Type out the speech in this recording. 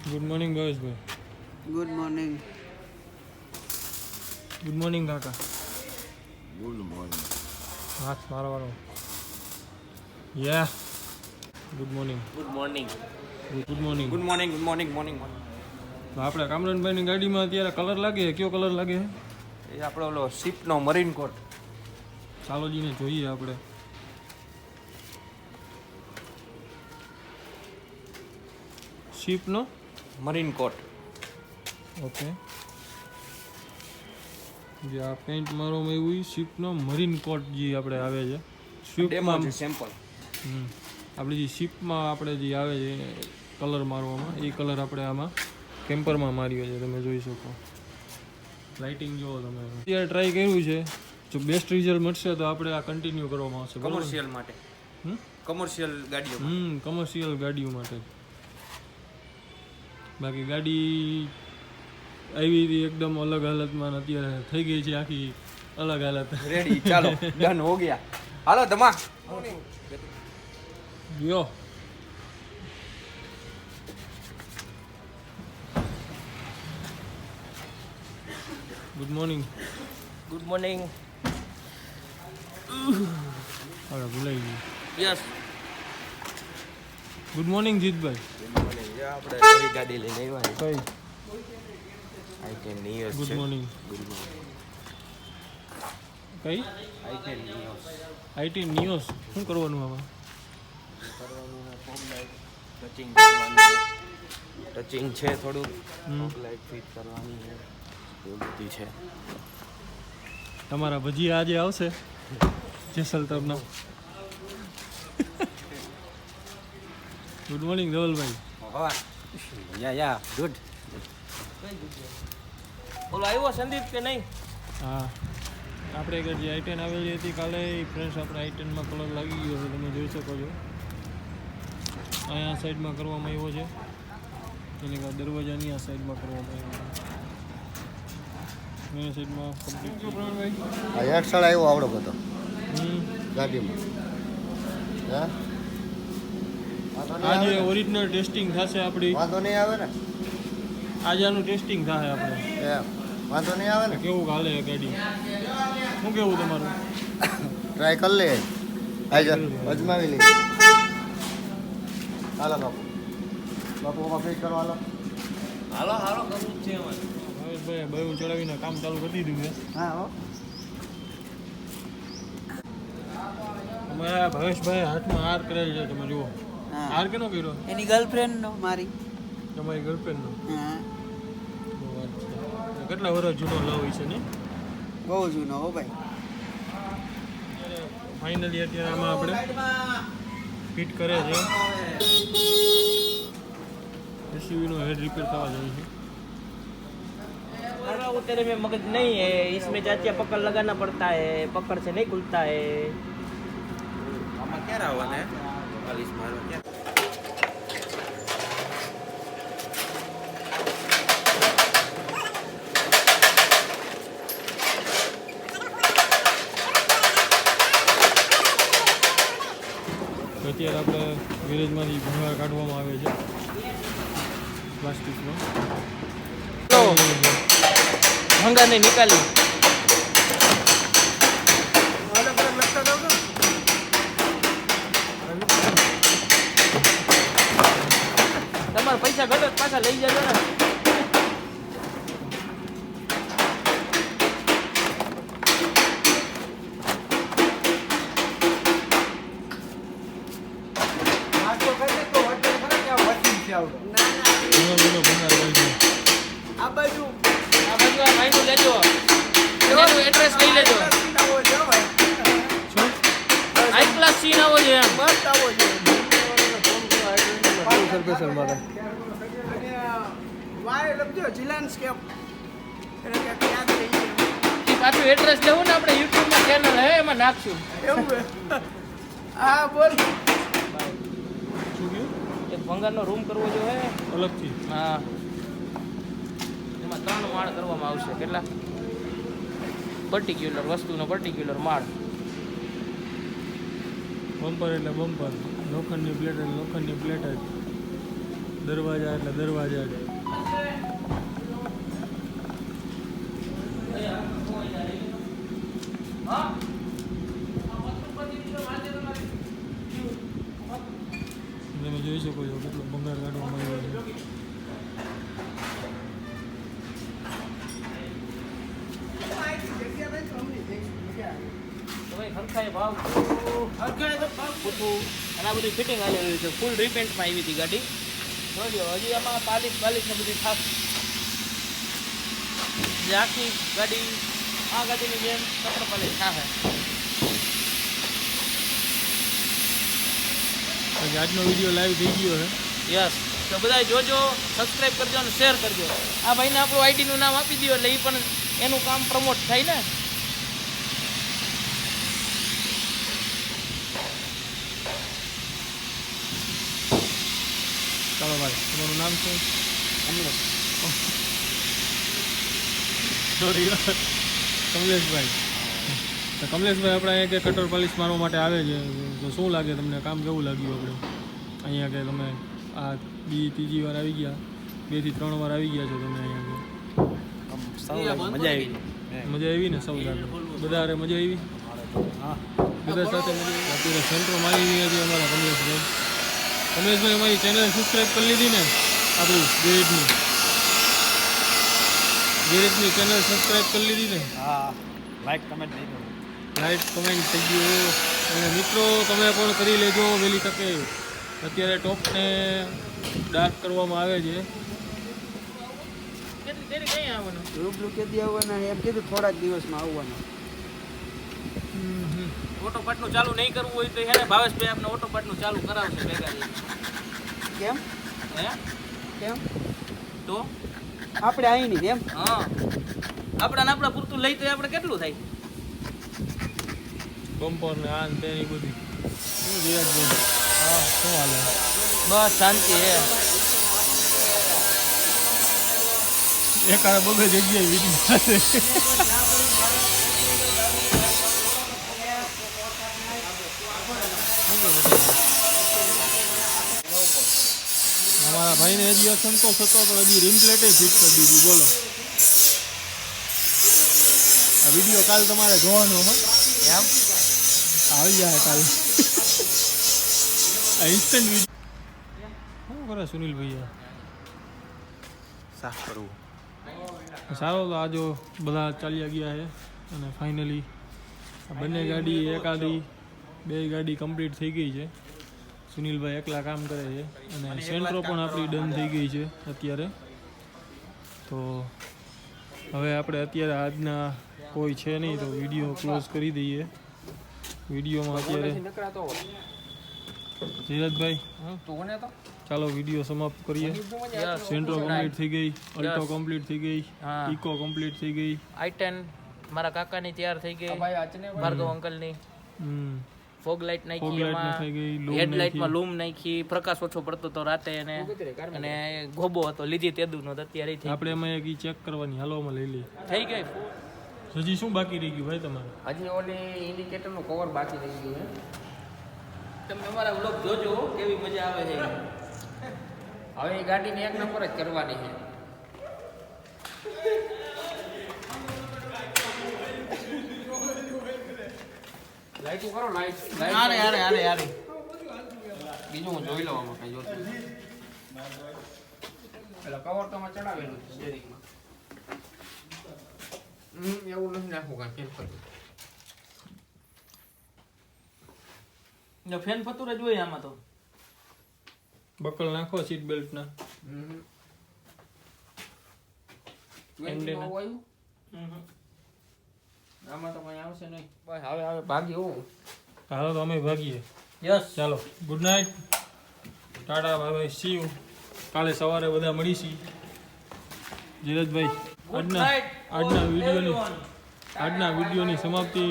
Good morning ભાઈ. Good morning. Good morning કાકા. Good morning. હાથ મારવાનો. Yeah. Good morning. Good morning. Good morning. Good morning. Good morning. Morning. તો આપણે કામરાનભાઈની ગાડીમાં અત્યારે કલર લાગે. કયો કલર લાગે? એ આપણો ઓલો શિપનો મરીન કોટ. ચાલો જીને જોઈએ આપણે. શિપનો મરીન કોટ. ઓકે. જે આ પેન્ટ મારવામાં એવું શિપનો મરીન કોટ જે આપણે આવે છે ડેમો છે સેમ્પલ. આપણે જે શિપમાં આપણે જે આવે છે કલર મારવામાં એ કલર આપણે આમાં કેમ્પરમાં માર્યો છે. તમે જોઈ શકો. લાઇટિંગ જુઓ તમે. અત્યારે ટ્રાય કર્યું છે. જો બેસ્ટ રિઝલ્ટ મળશે તો આપણે આ કન્ટિન્યુ કરવામાં આવશે. કોમર્શિયલ માટે. કોમર્શિયલ ગાડીઓ. કમર્શિયલ ગાડીઓ માટે. બાકી ગાડી આવી હતી એકદમ અલગ હાલતમાં ને અત્યારે થઈ ગઈ છે આખી અલગ હાલત. રેડી. ચાલો ડન હો ગયા. હાલો ધમા યો. Good morning. Good morning. અરે ભૂલાઈ ગયું. યસ. ગુડ મોર્નિંગ જીતભાઈ. આપણે નવી ગાડી લઈને આવ્યા કઈ i10 Nios. Good morning. Good morning. કઈ i10 નિયોસ આઈટી નિયોસ. શું કરવાનું આમાં? ટચિંગ કરવાનું. ટચિંગ છે થોડું. લાઇટ ફિટ કરવાની છે. એવું બધું છે. તમારા ભજીયા આજે આવશે જેસલતરના. ગુડ મોર્નિંગ ધવલભાઈ. Yeah good. ઓલો આવ્યો સંદીપ કે નહીં? હા, આપણે આગળ જે i10 આવેલી હતી કાલે ફ્રેન્ડ્સ આપણે i10માં કલર લાગી ગયો છે. તમે જોઈ શકો છો. અહીંયા સાઈડમાં કરવામાં આવ્યો છે. એટલે કે દરવાજાની આ સાઈડમાં કરવામાં આવ્યો છે. અહીંયા સાઈડમાં કમ્પ્લીટ છે પ્રવીણભાઈ. આ હેડસળ આવ્યો આવડો બધો ગાડીમાં. હા આજે ઓરિજિનલ ટેસ્ટિંગ થશે આપણી. વાંધો નહીં આવે ને? આજે આનું ટેસ્ટિંગ થાય આપણે. એમ વાંધો નહીં આવે ને? કેવું હાલે ગાડી? શું કેવું તમારું? ટ્રાય કરી લે. આજે અજમાવી લે. હાલો બાપુ. બાપુ આમાં ફિટ કરો. હાલો હાલો કરવું જ છે અમારે. ભાવેશભાઈ બયું ચડાવીને કામ ચાલુ કરી દીધું છે. હા હો. અમારા ભાવેશભાઈ હાથમાં હાર કરેલ છે. તમે જુઓ. હાર કેનો કર્યો? એની ગર્લફ્રેન્ડ નો મારી. તમારી ગર્લફ્રેન્ડનો. હા, વાત છે. કેટલા વર્ષ જૂનો લવ છે ને? બહુ જૂનો હો ભાઈ. ફાઇનલી અત્યારે આમાં આપણે ફિટ કરે છે. એસયુવીનો હેડ રિપેર થવા જાય છે. वो तेरे में मगज नहीं है, इसमें चाचा पकड़ लगाना पड़ता है, पकड़ से नहीं खुलता है. आमा क्या रहा हुआ है पालिश मारो क्या? અત્યારે આપણે ગેરેજમાંથી ભંગાર કાઢવામાં આવે છે પ્લાસ્ટિકમાં. भंगा ने निकाली. તમારા પૈસા ઘટે પાછા લઈ જજો ને. ઘણો ભંગાર હોય છે. આ બાજુ આ બધું આ ભાઈનું લેજો. એનું એડ્રેસ લઈ લેજો. શું? હાઈ ક્લાસ સીન આવો છે એમ. બસ આવો છે. સ્પેશિયલ મારે વાય લખજો જીલાન્ડસ્કેપ. એટલે કે યાદ રહી જાય. એ પાછું એડ્રેસ લેવું ને આપણે યુટ્યુબમાં ચેનલ હે એમાં નાખશું. એવું હે. હા બોલ. શું કહ્યું? એક ભંગારનો રૂમ કરવો જો હે અલગથી. હા. એમાં 3 માળ કરવામાં આવશે. કેટલા? પર્ટિક્યુલર વસ્તુનો પર્ટિક્યુલર માળ. બમ્પર એટલે બમ્પર, લોખંડની પ્લેટ એટલે લોખંડની પ્લેટ જ. દરવાજા એટલે દરવાજા જ. તમે જોઈ શકો છો કેટલો ભંગાર કાઢવામાં આવ્યો છે. અને આ બધું ફિટિંગ આવી રહ્યું છે. ફૂલ રિપેન્ટમાં આવી હતી ગાડી. જોજો હજી આમાં પાલિશ ને બધી થાક. જે આખી ગાડી આ ગાડીની જેમ કટર પાલિશ થાય. આજનો વિડીયો લાઈવ થઈ ગયો છે. યસ, તો બધા જોજો, સબસ્ક્રાઇબ કરજો અને શેર કરજો. આ ભાઈને આપણું આઈડીનું નામ આપી દો એટલે એ પણ એનું કામ પ્રમોટ થાય ને. ચાલો ભાઈ, તમારું નામ શું? સોરી, કમલેશભાઈ. તો કમલેશભાઈ આપણે અહીંયા કે કટર પોલિશ મારવા માટે આવે છે, તો શું લાગે તમને? કામ કેવું લાગ્યું આપણે અહીંયા કે તમે આ ત્રીજી વાર આવી ગયા, 2 થી 3 વાર આવી ગયા છો તમે અહીંયા? મજા આવી ને? સૌ સાથે બધા અરે મજા આવી? હા, બધા સાથે મજા આવી. અત્યારે સેન્ટ્રો મારી રહ્યા છે અમારા કમલેશભાઈ. કમલેશભાઈ, અમારી ચેનલ સબસ્ક્રાઈબ કરી લીધી ને? આપણી ગેરેજની ચેનલ સબસ્ક્રાઈબ કરી લીધી ને? હા, લાઈક કમેન્ટ થઈ ગયું. અને મિત્રો તમે પણ કરી લેજો વહેલી તકે. અત્યારે ટોપને ડાર્ક કરવામાં આવે છે. કઈ આવવાનું? રૂબરૂ કેદી આવવાના એમ કીધું, થોડા જ દિવસમાં આવવાના. ઓટો પાટનું ચાલુ નહીં કરવું હોય તો એને ભાવેશભાઈ આપણે ઓટો પાટનું ચાલુ કરાવશે ભેગા જઈને. કેમ? હે? કેમ? તો આપણે અહીં નહીં એમ? હા, આપણા પૂરતું લઈ તો આપણે કેટલું થાય? બમ્પર ને આ ને તે એ બધી શું ધીરજભાઈ? હા, શું હાલે? બસ શાંતિ હે. એકાદ બબે જગ્યાએ વિડીયો સાથે અમારા ભાઈને હજી અસંતોષ હતો તો હજી રીમ પ્લેટે ફિટ કરી દીધી. બોલો, આ વિડીયો કાલ તમારે જોવાનો હો. એમ આવી જાય કાલે આ ઇન્સ્ટન્ટ વિડીયો. શું કરે સુનિલભાઈ? સાફ કરવું. સારો તો આજો બધા ચાલ્યા ગયા છે અને ફાઇનલી બંને ગાડી એકાદી 2 ગાડી કમ્પ્લીટ થઈ ગઈ છે. સુનિલભાઈ એકલા કામ કરે છે અને સેન્ટ્રો પણ આપણી ડન થઈ ગઈ છે અત્યારે. તો હવે આપણે અત્યારે આજના કોઈ છે નહીં તો વિડીયો ક્લોઝ કરી દઈએ. વિડીયોમાં અત્યારે ધીરજભાઈ ચાલો વિડીયો સમાપ્ત કરીએ. સેન્ટ્રો કમ્પ્લીટ થઈ ગઈ, અલ્ટો કમ્પ્લીટ થઈ ગઈ, ઇકો કમ્પ્લીટ થઈ ગઈ, i10 મારા કાકાની તૈયાર થઈ ગઈ, ભાર્ગવ અંકલની ફોગ લાઇટ નાખી, એમાં હેડલાઇટમાં લૂમ નાખી, પ્રકાશ ઓછો પડતો તો રાતે અને ગોબો હતો લીધી તેદુનો અત્યારે આપણે એમાં એક ચેક કરવાની. હાલોમાં લઈ લઈએ. થઈ ગઈ. હજી શું બાકી રહી ગયું ભાઈ તમારે? હજી ઓલી ઇન્ડિકેટરનું કવર બાકી રહી ગયું છે. તમે અમારા વ્લોગ જોજો કેવી મજા આવે છે. હવે એ ગાડીને 1 નંબર જ કરવાની છે. લાઈટ કરો, લાઈટ યાર બીજું હું જોઈ લઉં આમાં કઈ જોતું. એટલે કવર તો અમે ચડાવેલું છે સ્ટેરિંગમાં. એવું નથી નાખવું કાંઈ ફેન ફતું. ફેન ફતું જ હોય આમાં તો. બકલ નાખો સીટ બેલ્ટ ના. આમાં તો કઈ આવશે નહીં. બસ હવે ભાગી હું. હાલો તો અમે ભાગીએ. યસ, ચાલો, good night, Tata, bye bye, C you. કાલે સવારે બધા મળીશી. ધીરજભાઈ, આજના વિડીયોની સમાપ્તિ.